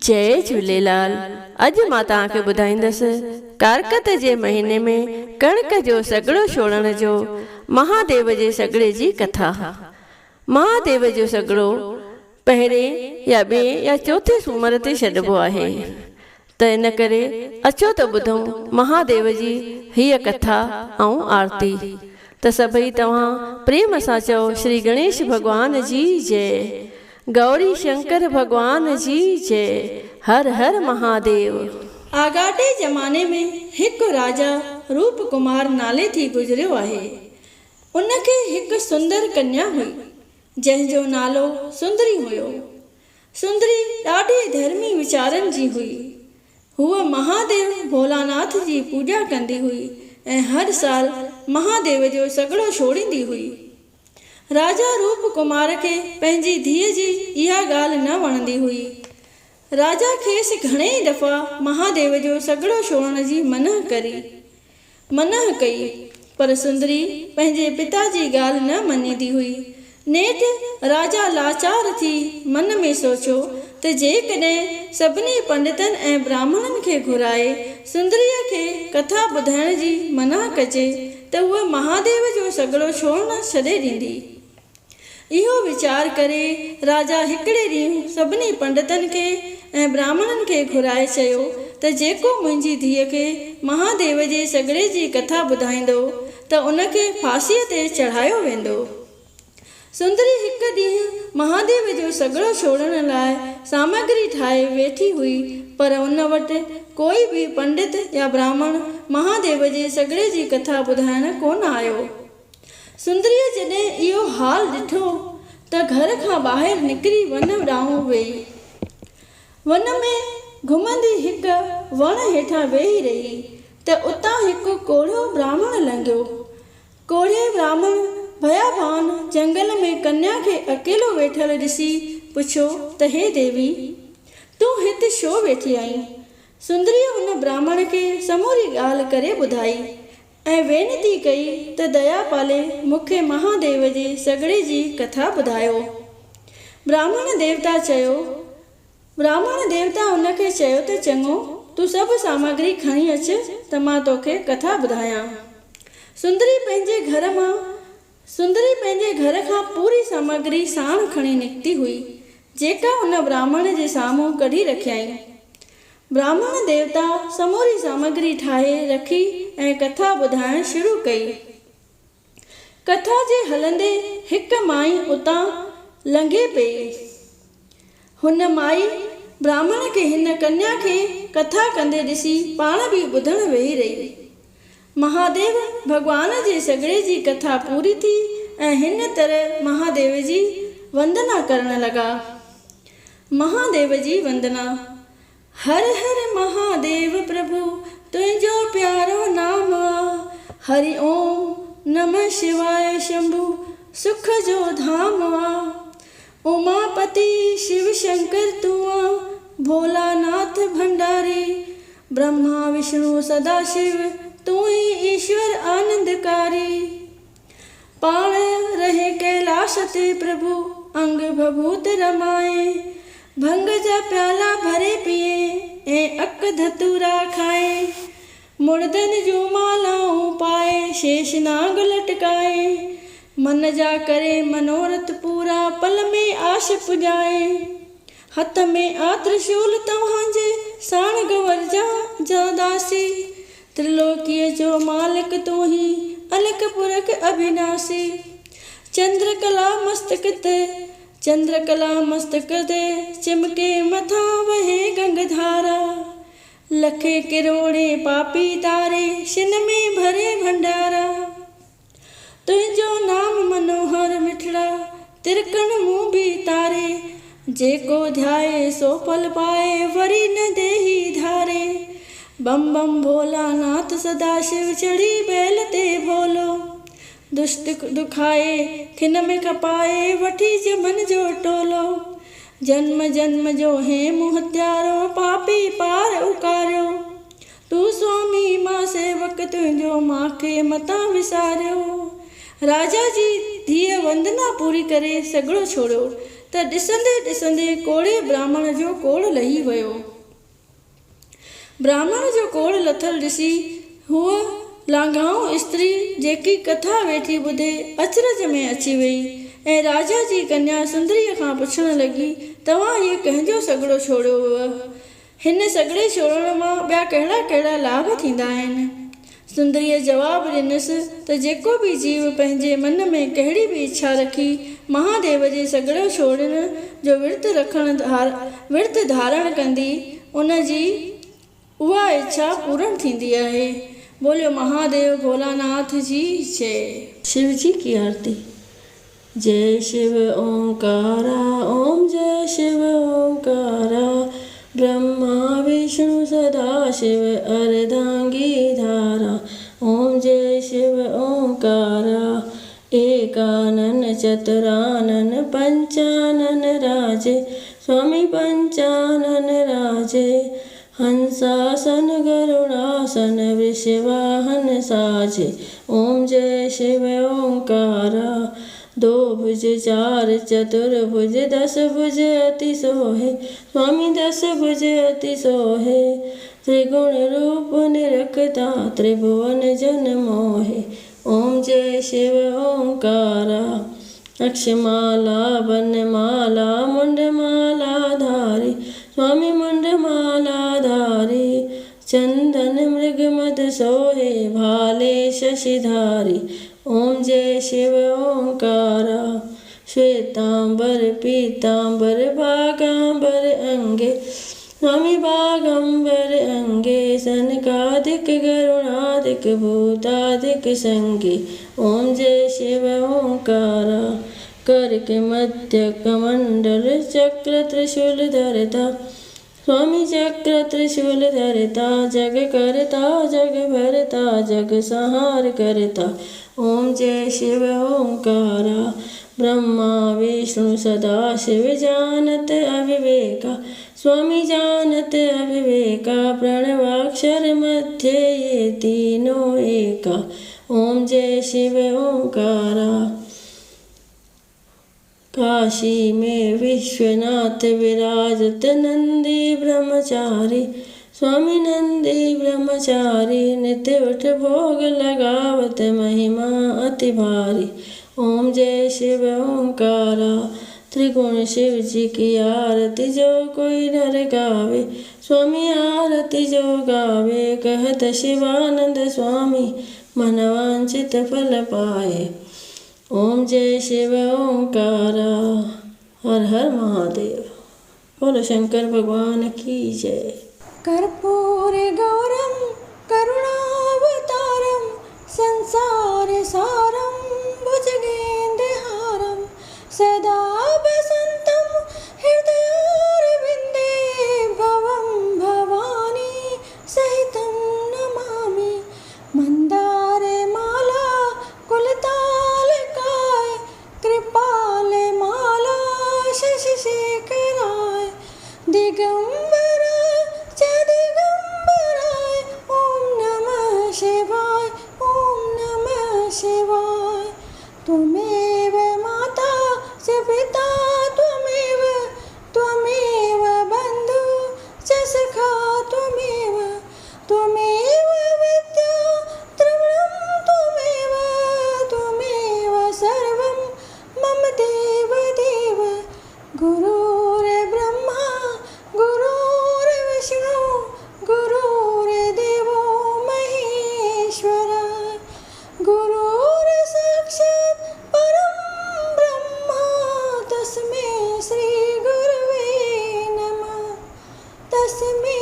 जय झूलेलाल। अॼु मां तव्हांखे ॿुधाईंदसि कारकत जे महीने में कणक जो सॻड़ो छोड़ण जो महादेव जे सॻड़े जी कथा। महादेव जो सॻड़ो पहिरें या ॿिए या चौथे सूमर ते छॾिबो आहे, त इन करे अचो त ॿुधूं महादेव जी हीअ कथा ऐं आरती। त सभई तव्हां प्रेम सां चओ श्री गणेश भॻवान जी जय, गौरी शंकर भगवान जी जय, हर हर महादेव। आगाटे ज़माने में हिकु राजा रूप कुमार नाले थी गुज़रियो आहे। उनखे हिकु सुंदर कन्या हुई जंहिंजो नालो सुंदरी हुयो। सुंदरी ॾाढी धर्मी वीचारनि जी हुई। हूअ महादेव भोलानाथ जी पूॼा कंदी हुई ऐं हर साल महादेव जो सॻड़ो छोड़ींदी हुई। राजा रूप कुमार खे पंहिंजी धीअ जी इहा ॻाल्हि न वणंदी हुई। राजा खेसि घणेई दफ़ा महादेव जो सॻड़ो छोड़ण जी मना कई, पर सुंदरी पंहिंजे पिता जी ॻाल्हि न मञींदी हुई। नेठि राजा लाचार थी मन में सोचियो त जेकॾहिं सभिनी पंडितनि ऐं ब्राह्मणनि खे घुराए सुंदरीअ खे कथा ॿुधाइण जी मना कजे त उहा महादेव जो सॻड़ो छोड़ण छॾे ॾींदी। इहो वीचार करे राजा हिकिड़े ॾींहुं सभिनी पंडितनि खे ऐं ब्राह्मणनि खे घुराए चयो त जेको मुंहिंजी धीअ खे महादेव जे सॻड़े जी कथा ॿुधाईंदो त उनखे फांसीअ ते चढ़ायो वेंदो। सुंदरी हिकु ॾींहुं महादेव जो सॻड़ो छोड़ण लाइ सामग्री ठाहे वेठी हुई, पर उन वटि कोई बि पंडित या ब्राह्मण महादेव जे सॻड़े जी कथा ॿुधाइण कोन आयो। सुंदरीअ जॾहिं इहो हाल ॾिठो त घर खां ॿाहिरि निकिरी वन ॾांहुं वेई। वन में घुमंदी हिकु वण हेठां वेही रही त उतां हिकु कोढ़ियो ब्राह्मण लंघियो। कोढ़िए ब्राह्मण भयाभान जंगल में कन्या खे अकेलो वेठल ॾिसी पुछियो त हे देवी, तूं हिते छो वेठी आहीं? सुंदरीअ हुन ब्राह्मण खे समूरी ॻाल्हि करे ॿुधाई ऐं वेनती कई त दया पाले मूंखे महादेव जे सॻड़े जी कथा ॿुधायो। ब्राह्मण देवता उनखे चयो त चङो, तूं सभु सामग्री खणी अच त मां तोखे कथा ॿुधायां। सुंदरी पंहिंजे घर खां पूरी सामग्री साण खणी निकिती हुई, जेका हुन ब्राह्मण जे साम्हूं कढी रखियईं। ब्राह्मण देवता समूरी सामग्री ठाहे रखी ऐं कथा ॿुधाइण शुरू कई। कथा जे हलंदे हिकु माई उतां लंघे पई। हुन माई ब्राह्मण खे हिन कन्या खे कथा कंदे ॾिसी पाण बि ॿुधण वेही रही। महादेव भॻवान जे सॻड़े जी कथा पूरी थी ऐं हिन तरह महादेव जी वंदना करण लॻा। महादेव जी वंदना। हर हर महादेव प्रभु तुंहिंजो प्यारो नाम आ। हरि ओम नमः शिवाय शंभु सुख जो धाम आ। उमापति शिव शंकर तू आ, भोलानाथ भंडारी, ब्रह्मा विष्णु सदाशिव तू ही ईश्वर आनंदकारी। पाण रहे कैलाश ते प्रभु अंग भभूत रमाए, भंग जा प्याला भरे पिए ऐं अक धतूरा खाए। मुर्दन जूं मालाऊं पाए शेषनाग लटकाए, मन जा करे मनोरथ पूरा पल में आश पुॼाए। हथ में आ त्रिशूल तव्हांजे साण गवर जा दासी, त्रिलोकीअ जो मालिक तूं ही अलख पुरख अविनाशी। चंद्रकला मस्तक ते चिमके मथां वहे गंगधारा, लखे किरोड़े पापी तारे शिन में भरे भंडारा। तुंहिंजो नाम मनोहर मिठड़ा तिरकण मूं बि तारे, जेको ध्याए सो फल पाए वरी न देही धारे। बम बम भोलानाथ सदाशिव चढ़ी बैल ते भोलो, दुष्ट दुखाए खिन में खपाए वठी जमन जो टोलो। जन्म जन्म जो हे मुंह हत्यारो पापी पार उकारियो, तू स्वामी मां सेवक तुंहिंजो मांखे मतां विसारियो। राजा जी धीअ वंदना पूरी करे सॻड़ो छोड़ियो त त ॾिसंदे ॾिसंदे कोड़े ब्राह्मण जो कोड़ लही वियो। ब्राह्मण जो कोड़ लथल ॾिसी हूअ लांघाऊं स्त्री जेकी कथा वेठी ॿुधे अचरज में अची वई ऐं राजा जी कन्या सुंदरीअ खां पुछण लॻी, तव्हां इहे कंहिंजो सॻिड़ो छोड़ियो हुअ? हिन सॻिड़े छोड़ण मां ॿिया कहिड़ा कहिड़ा लाभ थींदा आहिनि? सुंदरीअ जवाबु ॾिनसि त जेको बि जीव पंहिंजे मन में कहिड़ी बि इच्छा रखी महादेव जे सॻिड़ो छोड़ण जो विर्त धारण कंदी, उन जी उहा इच्छा पूर्ण थींदी आहे। बोलियो महादेव भोलानाथ जी जय। शिव जी की आरती। जय शिव ओंकारा ओम जय शिव ओंकारा, ब्रह्मा विष्णु सदा शिव अर्धांगी धारा। ओम जय शिव ओंकारा, एकानन चतुरानन पंचानन राजे, स्वामी पंचानन राजे। हंसासन गरुड़ासन वृषवाहन साजे। ओम जय शिव ओंकारा, दो भुज चार चतुर्भुज दस भुज अति सोहे, स्वामी दस भुज अति सोहे। त्रिगुण रूप निरखता त्रिभुवन जन मोहे। ओम जय शिव ओंकारा, अक्षमाला वनमाला मुंडमाला धारी, स्वामी मुंडमाला धारी। चंदन मृग मद सोहे भाले शशिधारी। ओम जय शिव ओंकारा, श्वेतांबर पीतांबर भागांबर अंगे, स्वामी भागंबर अंगे। सनकादिक गरुणादिक भूतादिक संगे। ओम जय शिव ओंकारा, कर के मध्य कमंडल चक्र त्रिशूल धरता, स्वामी चक्र त्रिशूल धरता। जग करता जग भरता जग संहार करता। ओम जय शिव ओंकारा, ब्रह्मा विष्णु सदा शिव जानत अविवेका, स्वामी जानत अविवेका। प्रणवाक्षर मध्य ये तीनों एका। ओम जय शिव ओंकारा, काशी में विश्वनाथ विराजत नंदी ब्रह्मचारी, स्वामी नंदी ब्रह्मचारी। नित्य उठ भोग लगावत महिमा अति भारी। ओम जय शिव ओंकारा, त्रिगुण शिव जी की आरती जो कोई नर गावे, स्वामी आरती जो गावे। कहत शिवानंद स्वामी मनवांचित फल पाए। ओम जय शिव ओंकारा, हर हर महादेव। बोलो शंकर भगवान की जय। कर्पूरे गौरम करुणावतारम, संसार सारम भुजगेन्द्रहारम। सदा वसंतम हृदयारविंदे, भवं भवानी सहितं नमामि। मंदारे माला कुलतालकाय, कृपाले माला शशिशेखराय। दिगंबराय च दिगंबराय, ओम नमः शिवाय ओम नमः शिवाय। त्वमेव माता च पिता त्वमेव, त्वमेव बन्धु च सखा त्वमेव। त्वमेव विद्या द्रविणं त्वमेव, त्वमेव सर्वं मम देव देव। गुरुर्ब्रह्मा गुरुर्विष्णु गुरुर्देवो महेश्वरः। गुरुर्साक्षात् परं ब्रह्म, तस्मै श्री गुरवे नमः। तस्मै